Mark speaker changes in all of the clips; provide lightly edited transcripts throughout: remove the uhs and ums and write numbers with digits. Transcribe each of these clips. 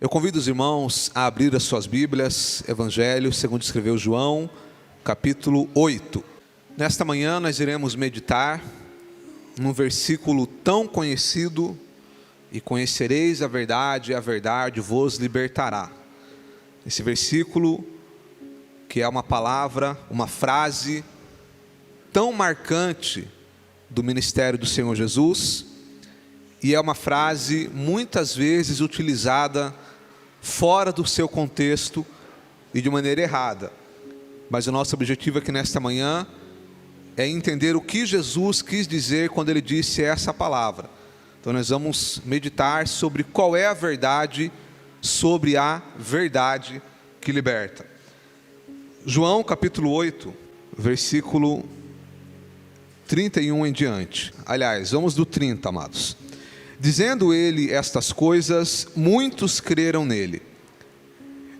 Speaker 1: Eu convido os irmãos a abrir as suas Bíblias, Evangelho segundo escreveu João, capítulo 8. Nesta manhã nós iremos meditar num versículo tão conhecido: e conhecereis a verdade vos libertará. Esse versículo, que é uma palavra, uma frase tão marcante do ministério do Senhor Jesus, e é uma frase muitas vezes utilizada fora do seu contexto e de maneira errada. Mas o nosso objetivo aqui nesta manhã é entender o que Jesus quis dizer quando ele disse essa palavra. Então nós vamos meditar sobre qual é a verdade, sobre a verdade que liberta. João capítulo 8, versículo 31 em diante. Aliás, vamos do 30, amados. Dizendo ele estas coisas, muitos creram nele.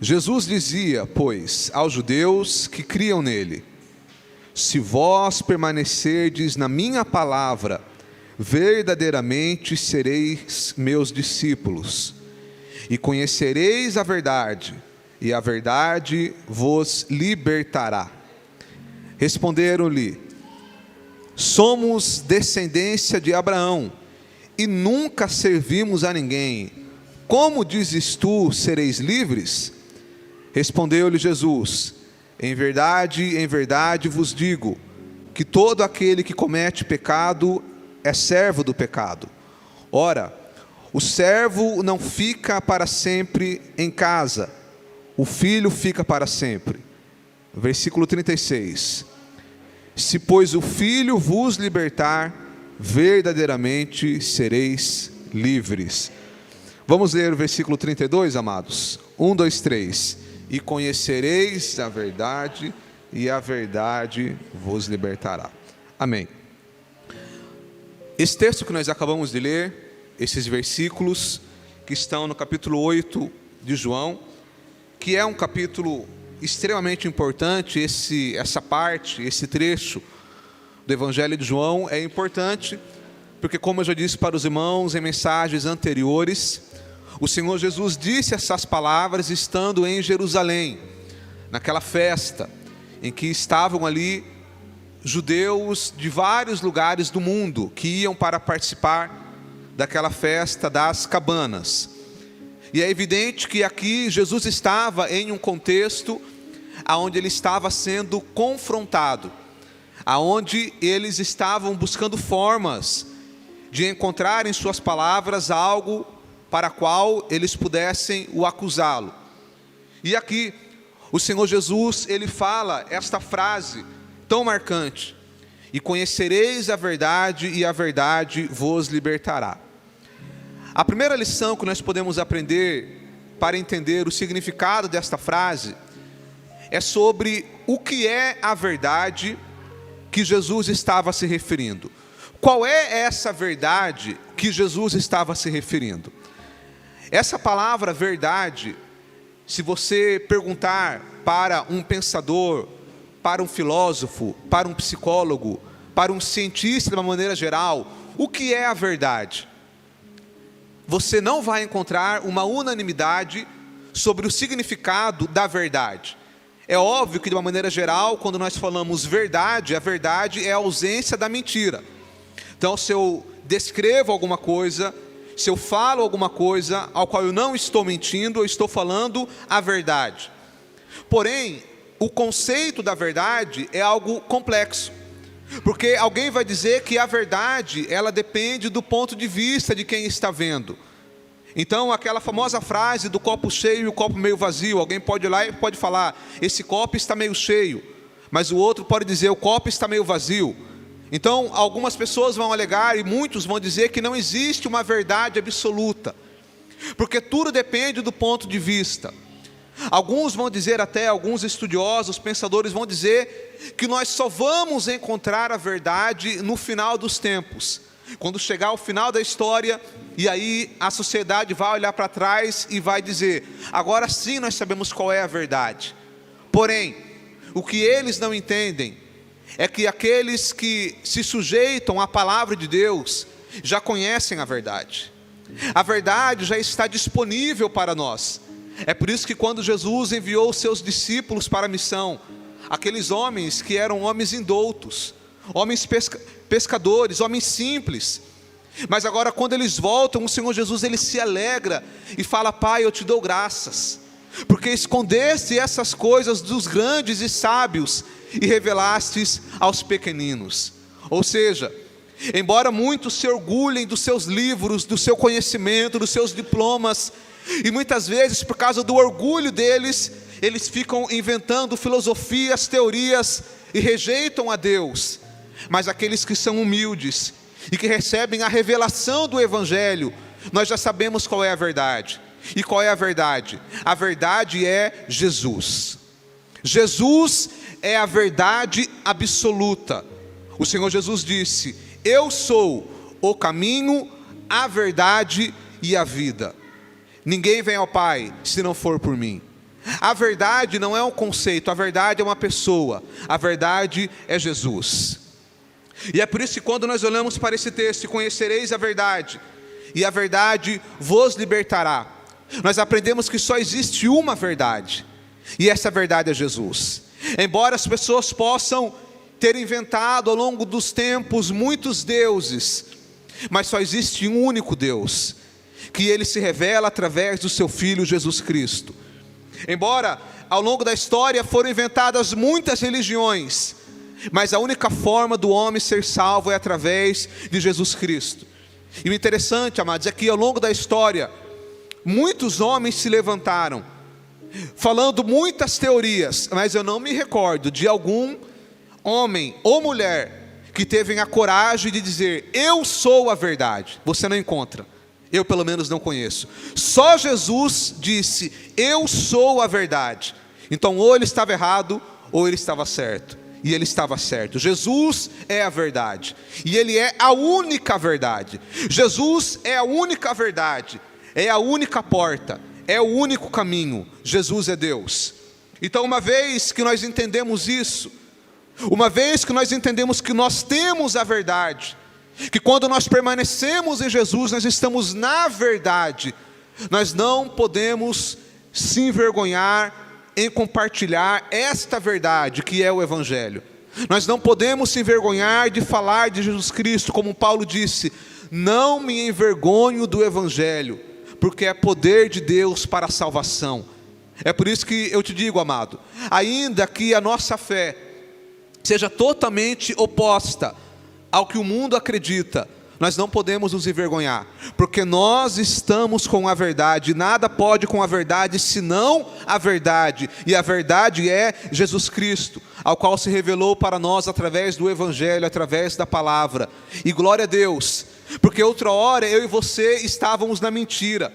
Speaker 1: Jesus dizia, pois, aos judeus que criam nele: se vós permanecerdes na minha palavra, verdadeiramente sereis meus discípulos, e conhecereis a verdade, e a verdade vos libertará. Responderam-lhe: somos descendência de Abraão, e nunca servimos a ninguém. Como dizes tu, sereis livres? Respondeu-lhe Jesus: em verdade vos digo, que todo aquele que comete pecado é servo do pecado. Ora, o servo não fica para sempre em casa, o filho fica para sempre. Versículo 36. Se, pois, o filho vos libertar, verdadeiramente sereis livres. Vamos ler o versículo 32, amados. 1, 2, 3. E conhecereis a verdade, e a verdade vos libertará. Amém. Esse texto que nós acabamos de ler, esses versículos que estão no capítulo 8 de João, que é um capítulo extremamente importante, essa parte, esse trecho do Evangelho de João é importante, porque, como eu já disse para os irmãos em mensagens anteriores, o Senhor Jesus disse essas palavras estando em Jerusalém, naquela festa em que estavam ali judeus de vários lugares do mundo que iam para participar daquela festa das cabanas. E é evidente que aqui Jesus estava em um contexto aonde ele estava sendo confrontado, aonde eles estavam buscando formas de encontrar em suas palavras algo para qual eles pudessem o acusá-lo. E aqui o Senhor Jesus, ele fala esta frase tão marcante: e conhecereis a verdade, e a verdade vos libertará. A primeira lição que nós podemos aprender para entender o significado desta frase é sobre o que é a verdade que Jesus estava se referindo. Qual é essa verdade que Jesus estava se referindo? Essa palavra verdade, se você perguntar para um pensador, para um filósofo, para um psicólogo, para um cientista de uma maneira geral, o que é a verdade? Você não vai encontrar uma unanimidade sobre o significado da verdade. É óbvio que, de uma maneira geral, quando nós falamos verdade, a verdade é a ausência da mentira. Então, se eu descrevo alguma coisa, se eu falo alguma coisa ao qual eu não estou mentindo, eu estou falando a verdade. Porém, o conceito da verdade é algo complexo, porque alguém vai dizer que a verdade, ela depende do ponto de vista de quem está vendo. Então, aquela famosa frase do copo cheio e o copo meio vazio, alguém pode ir lá e pode falar: esse copo está meio cheio, mas o outro pode dizer: o copo está meio vazio. Então, algumas pessoas vão alegar, e muitos vão dizer, que não existe uma verdade absoluta, porque tudo depende do ponto de vista. Alguns vão dizer, até alguns estudiosos, pensadores vão dizer, que nós só vamos encontrar a verdade no final dos tempos, quando chegar ao final da história, e aí a sociedade vai olhar para trás e vai dizer: agora sim nós sabemos qual é a verdade. Porém, o que eles não entendem é que aqueles que se sujeitam à palavra de Deus já conhecem a verdade. A verdade já está disponível para nós. É por isso que quando Jesus enviou os seus discípulos para a missão, aqueles homens que eram homens indoutos, homens pescadores, homens simples, mas agora quando eles voltam, o Senhor Jesus ele se alegra e fala: Pai, eu te dou graças, porque escondeste essas coisas dos grandes e sábios e revelastes aos pequeninos. Ou seja, embora muitos se orgulhem dos seus livros, do seu conhecimento, dos seus diplomas, e muitas vezes por causa do orgulho deles, eles ficam inventando filosofias, teorias e rejeitam a Deus. Mas aqueles que são humildes e que recebem a revelação do Evangelho, nós já sabemos qual é a verdade. E qual é a verdade? A verdade é Jesus. Jesus é a verdade absoluta. O Senhor Jesus disse: eu sou o caminho, a verdade e a vida. Ninguém vem ao Pai se não for por mim. A verdade não é um conceito, a verdade é uma pessoa. A verdade é Jesus. E é por isso que quando nós olhamos para esse texto: conhecereis a verdade, e a verdade vos libertará, nós aprendemos que só existe uma verdade, e essa verdade é Jesus. Embora as pessoas possam ter inventado ao longo dos tempos muitos deuses, mas só existe um único Deus, que ele se revela através do seu Filho Jesus Cristo. Embora ao longo da história foram inventadas muitas religiões, mas a única forma do homem ser salvo é através de Jesus Cristo. E o interessante, amados, é que ao longo da história, muitos homens se levantaram, falando muitas teorias, mas eu não me recordo de algum homem ou mulher que teve a coragem de dizer: eu sou a verdade. Você não encontra, eu pelo menos não conheço. Só Jesus disse: eu sou a verdade. Então ou ele estava errado, ou ele estava certo. E ele estava certo. Jesus é a verdade, e ele é a única verdade. Jesus é a única verdade, é a única porta, é o único caminho. Jesus é Deus. Então, uma vez que nós entendemos isso, uma vez que nós entendemos que nós temos a verdade, que quando nós permanecemos em Jesus, nós estamos na verdade, nós não podemos se envergonhar em compartilhar esta verdade que é o Evangelho. Nós não podemos se envergonhar de falar de Jesus Cristo, como Paulo disse: não me envergonho do Evangelho, porque é poder de Deus para a salvação. É por isso que eu te digo, amado, ainda que a nossa fé seja totalmente oposta ao que o mundo acredita, nós não podemos nos envergonhar, porque nós estamos com a verdade. Nada pode com a verdade senão a verdade, e a verdade é Jesus Cristo, ao qual se revelou para nós através do Evangelho, através da palavra. E glória a Deus, porque outra hora eu e você estávamos na mentira,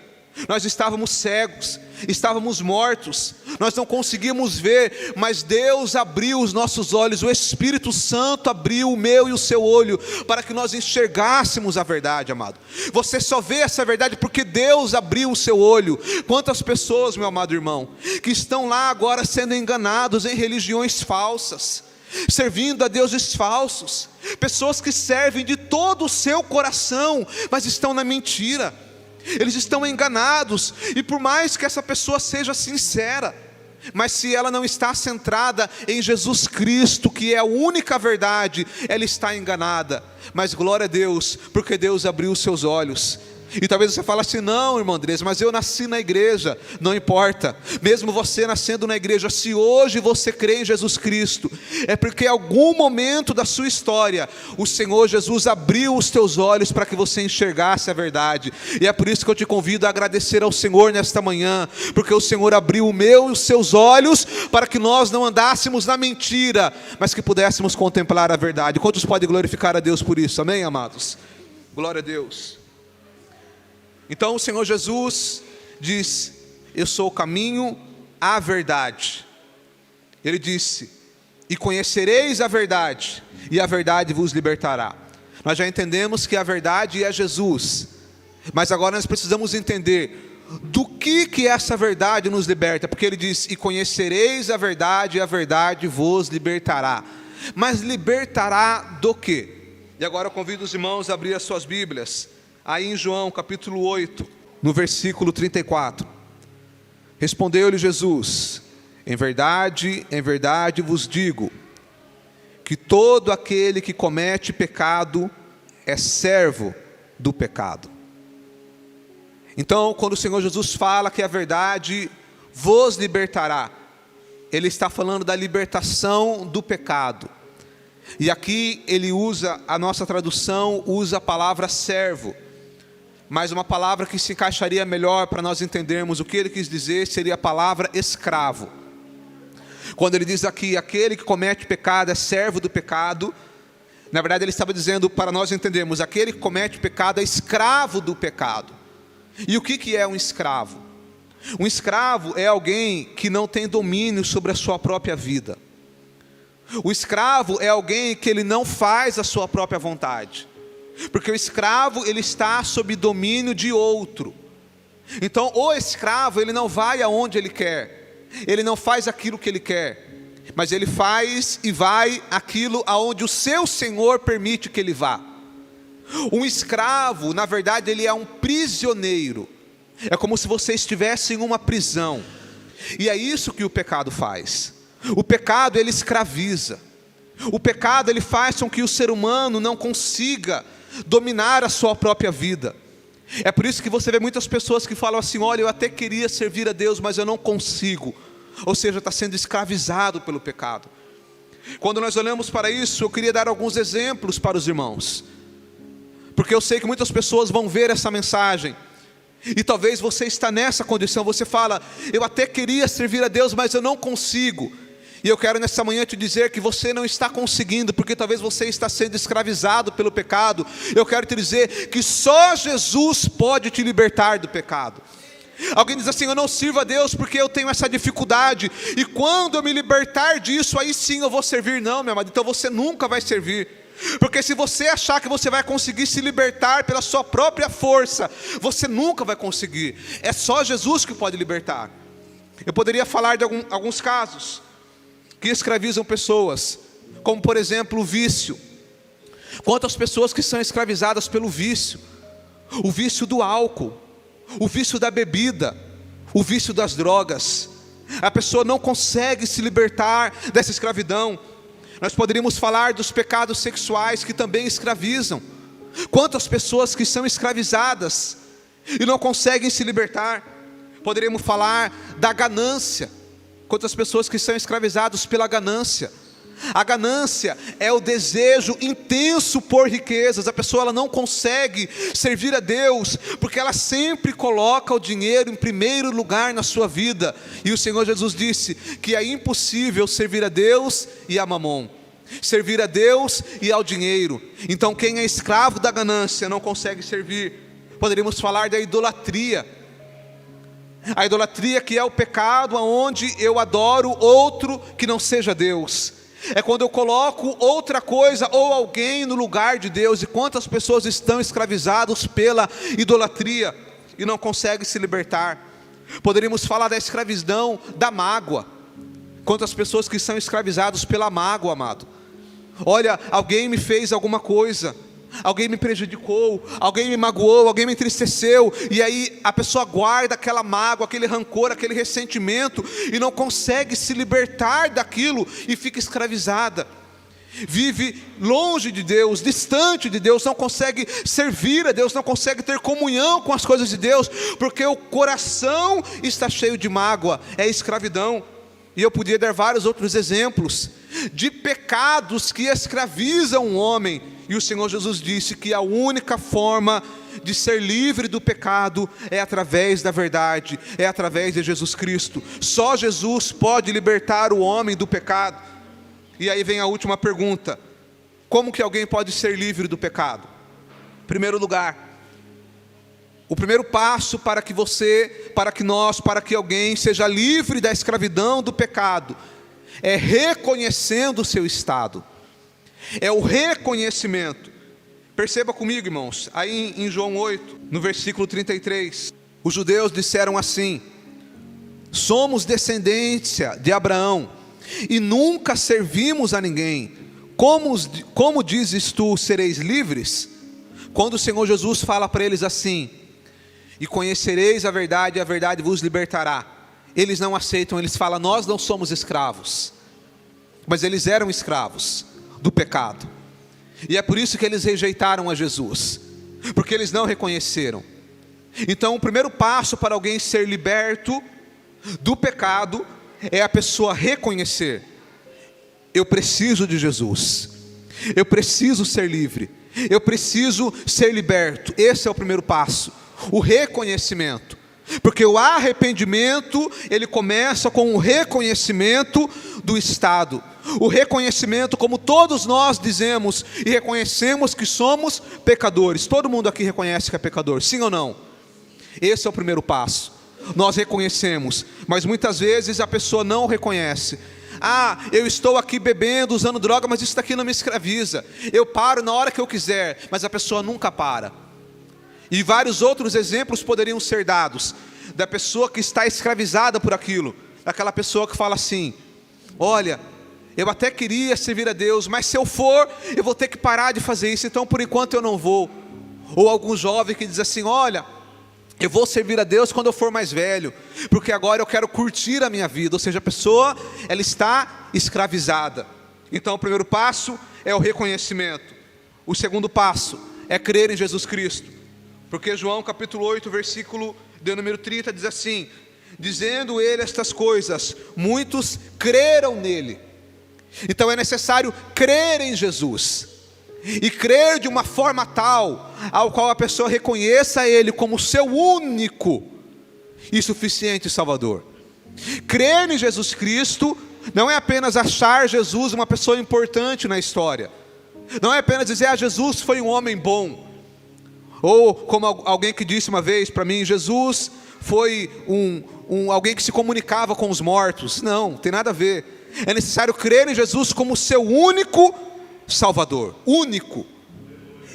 Speaker 1: nós estávamos cegos, estávamos mortos, nós não conseguíamos ver, mas Deus abriu os nossos olhos, o Espírito Santo abriu o meu e o seu olho, para que nós enxergássemos a verdade, amado. Você só vê essa verdade porque Deus abriu o seu olho. Quantas pessoas, meu amado irmão, que estão lá agora sendo enganados em religiões falsas, servindo a deuses falsos, pessoas que servem de todo o seu coração, mas estão na mentira. Eles estão enganados, e por mais que essa pessoa seja sincera, mas se ela não está centrada em Jesus Cristo, que é a única verdade, ela está enganada. Mas glória a Deus, porque Deus abriu os seus olhos. E talvez você fale assim: não, irmão Andrés, mas eu nasci na igreja. Não importa, mesmo você nascendo na igreja, se hoje você crê em Jesus Cristo, é porque em algum momento da sua história, o Senhor Jesus abriu os teus olhos para que você enxergasse a verdade. E é por isso que eu te convido a agradecer ao Senhor nesta manhã, porque o Senhor abriu o meu e os seus olhos, para que nós não andássemos na mentira, mas que pudéssemos contemplar a verdade. Quantos podem glorificar a Deus por isso? Amém, amados? Glória a Deus. Então o Senhor Jesus diz: eu sou o caminho, a verdade. Ele disse: e conhecereis a verdade, e a verdade vos libertará. Nós já entendemos que a verdade é Jesus, mas agora nós precisamos entender do que essa verdade nos liberta, porque ele diz: e conhecereis a verdade, e a verdade vos libertará. Mas libertará do quê? E agora eu convido os irmãos a abrir as suas Bíblias, Aí em João capítulo 8, no versículo 34, respondeu-lhe Jesus: em verdade vos digo, que todo aquele que comete pecado é servo do pecado. Então, quando o Senhor Jesus fala que a verdade vos libertará, Ele está falando da libertação do pecado. E aqui ele usa, a nossa tradução usa a palavra servo, mas uma palavra que se encaixaria melhor para nós entendermos o que ele quis dizer seria a palavra escravo. Quando ele diz aqui, aquele que comete pecado é servo do pecado, na verdade ele estava dizendo, para nós entendermos, aquele que comete pecado é escravo do pecado. E o que é um escravo? Um escravo é alguém que não tem domínio sobre a sua própria vida. O escravo é alguém que ele não faz a sua própria vontade, porque o escravo ele está sob domínio de outro. Então o escravo ele não vai aonde ele quer, ele não faz aquilo que ele quer, mas ele faz e vai aquilo aonde o seu senhor permite que ele vá. Um escravo, na verdade, ele é um prisioneiro. É como se você estivesse em uma prisão. E é isso que o pecado faz. O pecado ele escraviza. O pecado ele faz com que o ser humano não consiga dominar a sua própria vida. É por isso que você vê muitas pessoas que falam assim: olha, eu até queria servir a Deus, mas eu não consigo. Ou seja, está sendo escravizado pelo pecado. Quando nós olhamos para isso, eu queria dar alguns exemplos para os irmãos, porque eu sei que muitas pessoas vão ver essa mensagem, e talvez você está nessa condição. Você fala: eu até queria servir a Deus, mas eu não consigo. E eu quero nessa manhã te dizer que você não está conseguindo, porque talvez você está sendo escravizado pelo pecado. Eu quero te dizer que só Jesus pode te libertar do pecado. Alguém diz assim: eu não sirvo a Deus porque eu tenho essa dificuldade, e quando eu me libertar disso, aí sim eu vou servir. Não, meu amado, então você nunca vai servir. Porque se você achar que você vai conseguir se libertar pela sua própria força, você nunca vai conseguir. É só Jesus que pode libertar. Eu poderia falar de alguns casos que escravizam pessoas, como por exemplo o vício. Quantas pessoas que são escravizadas pelo vício? O vício do álcool, o vício da bebida, o vício das drogas. A pessoa não consegue se libertar dessa escravidão. Nós poderíamos falar dos pecados sexuais que também escravizam. Quantas pessoas que são escravizadas e não conseguem se libertar. Poderíamos falar da ganância. Quantas pessoas que são escravizadas pela ganância. A ganância é o desejo intenso por riquezas. A pessoa ela não consegue servir a Deus, porque ela sempre coloca o dinheiro em primeiro lugar na sua vida. E o Senhor Jesus disse que é impossível servir a Deus e a mamon, servir a Deus e ao dinheiro. Então quem é escravo da ganância não consegue servir. Poderíamos falar da idolatria. A idolatria, que é o pecado onde eu adoro outro que não seja Deus. É quando eu coloco outra coisa ou alguém no lugar de Deus. E quantas pessoas estão escravizadas pela idolatria e não conseguem se libertar. Poderíamos falar da escravidão da mágoa. Quantas pessoas que são escravizadas pela mágoa, amado. Olha, alguém me fez alguma coisa, alguém me prejudicou, alguém me magoou, alguém me entristeceu, e aí a pessoa guarda aquela mágoa, aquele rancor, aquele ressentimento, e não consegue se libertar daquilo, e fica escravizada. Vive longe de Deus, distante de Deus, não consegue servir a Deus, não consegue ter comunhão com as coisas de Deus, porque o coração está cheio de mágoa. É escravidão. E eu podia dar vários outros exemplos de pecados que escravizam o homem. E o Senhor Jesus disse que a única forma de ser livre do pecado é através da verdade, é através de Jesus Cristo. Só Jesus pode libertar o homem do pecado. E aí vem a última pergunta: como que alguém pode ser livre do pecado? Em primeiro lugar, o primeiro passo para que você, para que nós, para que alguém seja livre da escravidão do pecado, é reconhecendo o seu estado. É o reconhecimento. Perceba comigo, irmãos, aí em João 8, no versículo 33, os judeus disseram assim: somos descendência de Abraão e nunca servimos a ninguém. Como dizes tu, sereis livres? Quando o Senhor Jesus fala para eles assim: e conhecereis a verdade, e a verdade vos libertará. Eles não aceitam, eles falam: nós não somos escravos. Mas eles eram escravos do pecado. E é por isso que eles rejeitaram a Jesus, porque eles não reconheceram. Então o primeiro passo para alguém ser liberto do pecado é a pessoa reconhecer: eu preciso de Jesus, eu preciso ser livre, eu preciso ser liberto. Esse é o primeiro passo, o reconhecimento. Porque o arrependimento, ele começa com o reconhecimento do estado. O reconhecimento, como todos nós dizemos e reconhecemos que somos pecadores. Todo mundo aqui reconhece que é pecador, sim ou não? Esse é o primeiro passo. Nós reconhecemos, mas muitas vezes a pessoa não reconhece. Ah, eu estou aqui bebendo, usando droga, mas isso daqui não me escraviza. Eu paro na hora que eu quiser, mas a pessoa nunca para. E vários outros exemplos poderiam ser dados, da pessoa que está escravizada por aquilo, daquela pessoa que fala assim: olha, eu até queria servir a Deus, mas se eu for, eu vou ter que parar de fazer isso, então por enquanto eu não vou. Ou algum jovem que diz assim: olha, eu vou servir a Deus quando eu for mais velho, porque agora eu quero curtir a minha vida. Ou seja, a pessoa, ela está escravizada. Então o primeiro passo é o reconhecimento. O segundo passo é crer em Jesus Cristo. Porque João capítulo 8, versículo de número 30 diz assim: dizendo ele estas coisas, muitos creram nele. Então é necessário crer em Jesus, e crer de uma forma tal, ao qual a pessoa reconheça ele como seu único e suficiente Salvador. Crer em Jesus Cristo não é apenas achar Jesus uma pessoa importante na história, não é apenas dizer: ah, Jesus foi um homem bom. Ou como alguém que disse uma vez para mim: Jesus foi alguém que se comunicava com os mortos. Não, tem nada a ver. É necessário crer em Jesus como seu único Salvador. Único.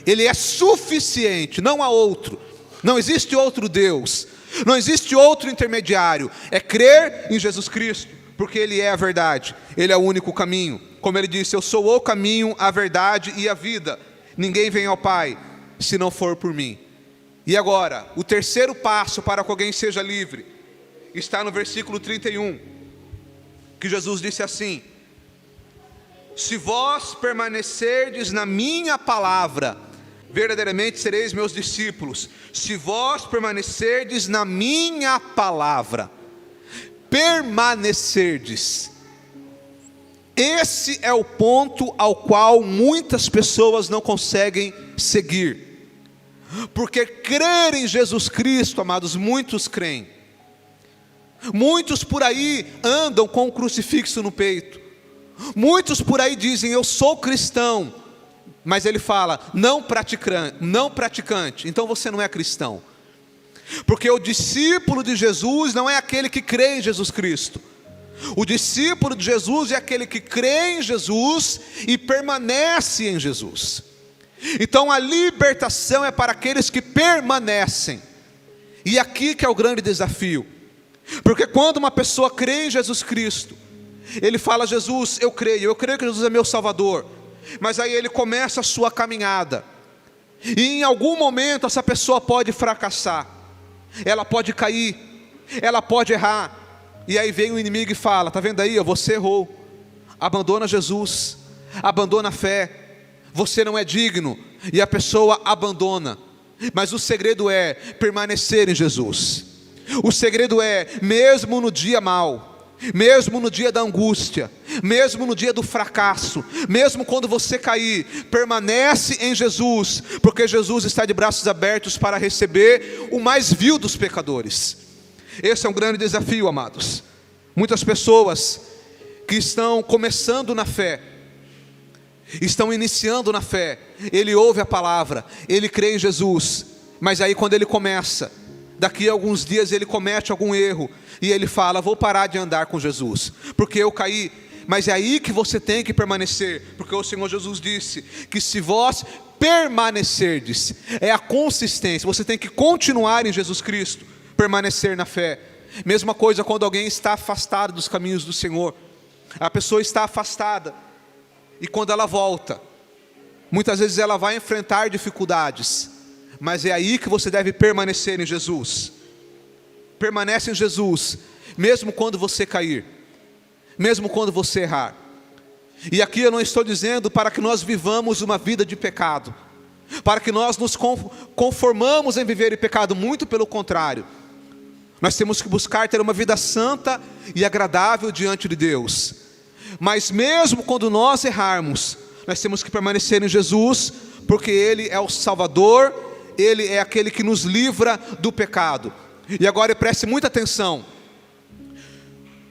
Speaker 1: Ele é suficiente, não há outro. Não existe outro Deus, não existe outro intermediário. É crer em Jesus Cristo, porque Ele é a verdade, Ele é o único caminho. Como Ele disse: eu sou o caminho, a verdade e a vida. Ninguém vem ao Pai se não for por mim. E agora, o terceiro passo para que alguém seja livre está no versículo 31, que Jesus disse assim: se vós permanecerdes na minha palavra, verdadeiramente sereis meus discípulos. Se vós permanecerdes na minha palavra, permanecerdes. Esse é o ponto ao qual muitas pessoas não conseguem seguir. Porque crer em Jesus Cristo, amados, muitos creem. Muitos por aí andam com o crucifixo no peito. Muitos por aí dizem: eu sou cristão. Mas ele fala: não praticante. Então você não é cristão. Porque o discípulo de Jesus não é aquele que crê em Jesus Cristo. O discípulo de Jesus é aquele que crê em Jesus e permanece em Jesus. Então a libertação é para aqueles que permanecem. E aqui que é o grande desafio. Porque quando uma pessoa crê em Jesus Cristo, ele fala: Jesus, eu creio que Jesus é meu Salvador. Mas aí ele começa a sua caminhada, e em algum momento essa pessoa pode fracassar, ela pode cair, ela pode errar. E aí vem o inimigo e fala: está vendo aí, você errou, abandona Jesus, abandona a fé, você não é digno. E a pessoa abandona. Mas o segredo é permanecer em Jesus. O segredo é, mesmo no dia mau, mesmo no dia da angústia, mesmo no dia do fracasso, mesmo quando você cair, permanece em Jesus, porque Jesus está de braços abertos para receber o mais vil dos pecadores. Esse é um grande desafio, amados. Muitas pessoas que estão começando na fé, estão iniciando na fé, ele ouve a palavra, ele crê em Jesus, mas aí quando ele começa, daqui a alguns dias ele comete algum erro, e ele fala: vou parar de andar com Jesus, porque eu caí. Mas é aí que você tem que permanecer, porque o Senhor Jesus disse que se vós permanecerdes, é a consistência, você tem que continuar em Jesus Cristo, permanecer na fé. Mesma coisa quando alguém está afastado dos caminhos do Senhor. A pessoa está afastada, e quando ela volta, muitas vezes ela vai enfrentar dificuldades, mas é aí que você deve permanecer em Jesus. Permanece em Jesus, mesmo quando você cair, mesmo quando você errar. E aqui eu não estou dizendo para que nós vivamos uma vida de pecado, para que nós nos conformamos em viver em pecado, muito pelo contrário. Nós temos que buscar ter uma vida santa e agradável diante de Deus. Mas mesmo quando nós errarmos, nós temos que permanecer em Jesus, porque Ele é o Salvador, Ele é aquele que nos livra do pecado. E agora preste muita atenção.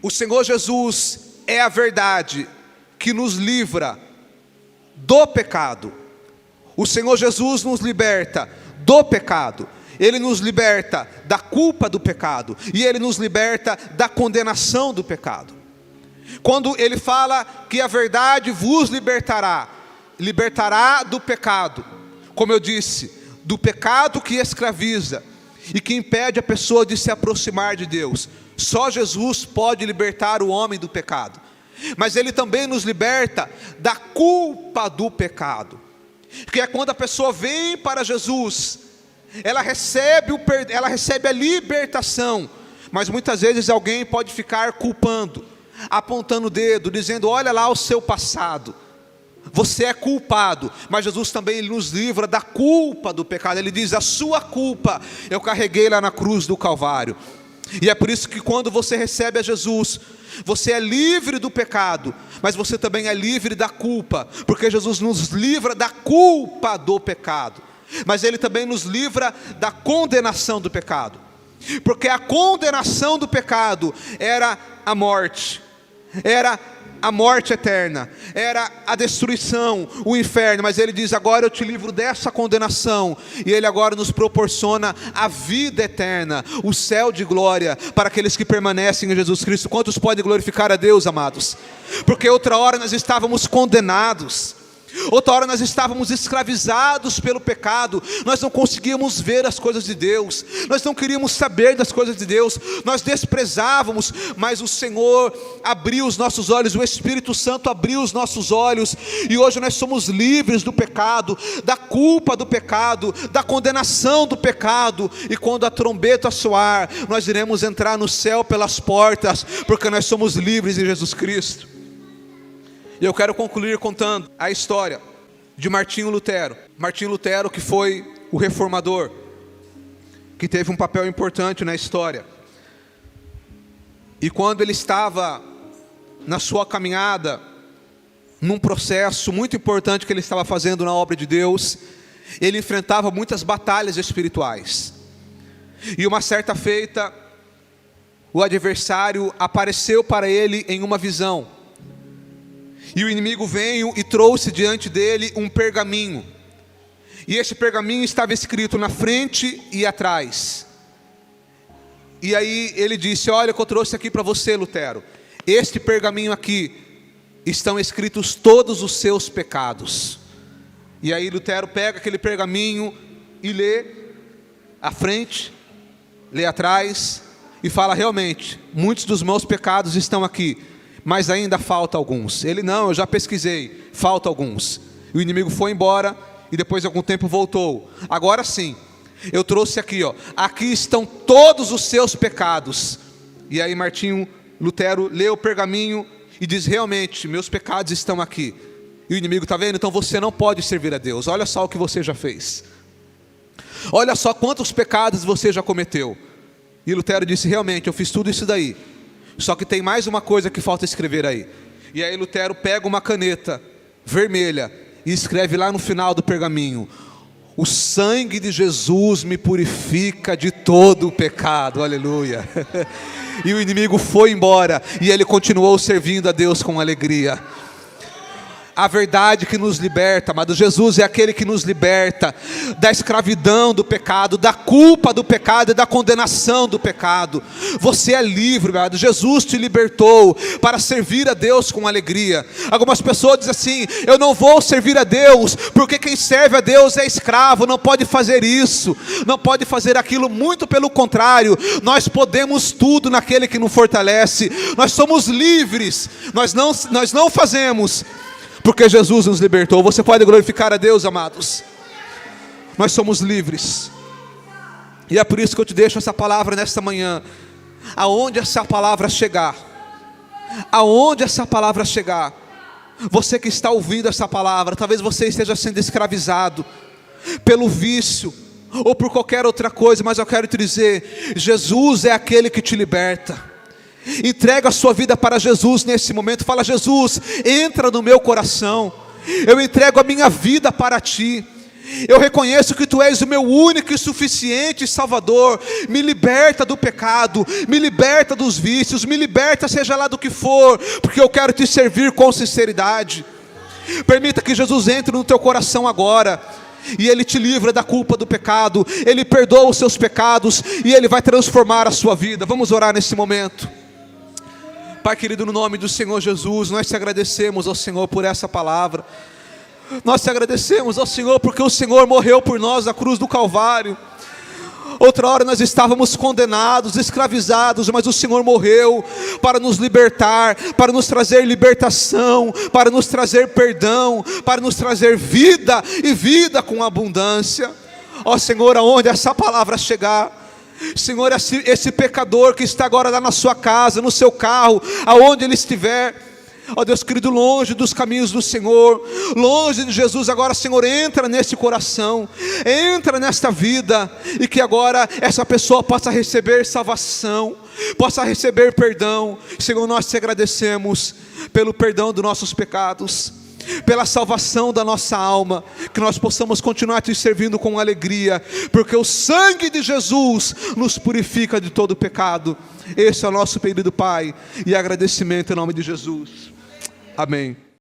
Speaker 1: O Senhor Jesus é a verdade que nos livra do pecado. O Senhor Jesus nos liberta do pecado. Ele nos liberta da culpa do pecado, e Ele nos liberta da condenação do pecado. Quando Ele fala que a verdade vos libertará do pecado, como eu disse, do pecado que escraviza e que impede a pessoa de se aproximar de Deus. Só Jesus pode libertar o homem do pecado. Mas Ele também nos liberta da culpa do pecado, que é quando a pessoa vem para Jesus, ela recebe a libertação, mas muitas vezes alguém pode ficar culpando, apontando o dedo, dizendo: olha lá o seu passado, você é culpado. Mas Jesus também nos livra da culpa do pecado. Ele diz: a sua culpa eu carreguei lá na cruz do Calvário. E é por isso que quando você recebe a Jesus, você é livre do pecado, mas você também é livre da culpa, porque Jesus nos livra da culpa do pecado, mas Ele também nos livra da condenação do pecado, porque a condenação do pecado era a morte eterna, era a destruição, o inferno. Mas Ele diz: agora eu te livro dessa condenação, e Ele agora nos proporciona a vida eterna, o céu de glória, para aqueles que permanecem em Jesus Cristo. Quantos podem glorificar a Deus, amados? Porque outra hora nós estávamos condenados, outra hora nós estávamos escravizados pelo pecado, nós não conseguíamos ver as coisas de Deus, nós não queríamos saber das coisas de Deus, nós desprezávamos, mas o Senhor abriu os nossos olhos, o Espírito Santo abriu os nossos olhos, e hoje nós somos livres do pecado, da culpa do pecado, da condenação do pecado, e quando a trombeta soar, nós iremos entrar no céu pelas portas, porque nós somos livres em Jesus Cristo. E eu quero concluir contando a história de Martinho Lutero. Martinho Lutero, que foi o reformador, que teve um papel importante na história. E quando ele estava na sua caminhada, num processo muito importante que ele estava fazendo na obra de Deus, ele enfrentava muitas batalhas espirituais. E uma certa feita, o adversário apareceu para ele em uma visão. E o inimigo veio e trouxe diante dele um pergaminho. E esse pergaminho estava escrito na frente e atrás. E aí ele disse: olha, o que eu trouxe aqui para você, Lutero. Este pergaminho aqui estão escritos todos os seus pecados. E aí Lutero pega aquele pergaminho e lê à frente, lê atrás e fala: realmente, muitos dos meus pecados estão aqui, mas ainda falta alguns. Ele: não, eu já pesquisei, falta alguns. E o inimigo foi embora e depois de algum tempo voltou. Agora sim, eu trouxe aqui, aqui estão todos os seus pecados. E aí Martinho Lutero lê o pergaminho e diz: realmente, meus pecados estão aqui. E o inimigo: está vendo? Então você não pode servir a Deus. Olha só o que você já fez. Olha só quantos pecados você já cometeu. E Lutero disse: realmente, eu fiz tudo isso daí. Só que tem mais uma coisa que falta escrever aí. E aí Lutero pega uma caneta vermelha e escreve lá no final do pergaminho: o sangue de Jesus me purifica de todo o pecado. Aleluia. E o inimigo foi embora e ele continuou servindo a Deus com alegria. A verdade que nos liberta, amado, Jesus é aquele que nos liberta da escravidão do pecado, da culpa do pecado e da condenação do pecado. Você é livre, amado. Jesus te libertou para servir a Deus com alegria. Algumas pessoas dizem assim: eu não vou servir a Deus, porque quem serve a Deus é escravo, não pode fazer isso, não pode fazer aquilo. Muito pelo contrário, nós podemos tudo naquele que nos fortalece. Nós somos livres, nós não fazemos, porque Jesus nos libertou. Você pode glorificar a Deus, amados? nós somos livres. E é por isso que eu te deixo essa palavra nesta manhã. Aonde essa palavra chegar, aonde essa palavra chegar, você que está ouvindo essa palavra, talvez você esteja sendo escravizado pelo vício ou por qualquer outra coisa, mas eu quero te dizer, Jesus é aquele que te liberta. Entrega a sua vida para Jesus nesse momento. Fala: Jesus, entra no meu coração, eu entrego a minha vida para ti. Eu reconheço que tu és o meu único e suficiente Salvador. Me liberta do pecado, me liberta dos vícios, me liberta seja lá do que for, porque eu quero te servir com sinceridade. Permita que Jesus entre no teu coração agora, e Ele te livra da culpa do pecado, Ele perdoa os seus pecados, e Ele vai transformar a sua vida. Vamos orar nesse momento. Pai querido, no nome do Senhor Jesus, nós te agradecemos ao Senhor por essa palavra. Nós te agradecemos ao Senhor porque o Senhor morreu por nós na cruz do Calvário. Outra hora nós estávamos condenados, escravizados, mas o Senhor morreu para nos libertar, para nos trazer libertação, para nos trazer perdão, para nos trazer vida e vida com abundância. Ó Senhor, aonde essa palavra chegar, Senhor, esse pecador que está agora lá na sua casa, no seu carro, aonde ele estiver, ó Deus querido, longe dos caminhos do Senhor, longe de Jesus, agora Senhor, entra nesse coração, entra nesta vida, e que agora essa pessoa possa receber salvação, possa receber perdão. Senhor, nós te agradecemos pelo perdão dos nossos pecados, pela salvação da nossa alma, que nós possamos continuar te servindo com alegria, porque o sangue de Jesus nos purifica de todo pecado. Esse é o nosso pedido, Pai, e agradecimento em nome de Jesus. Amém.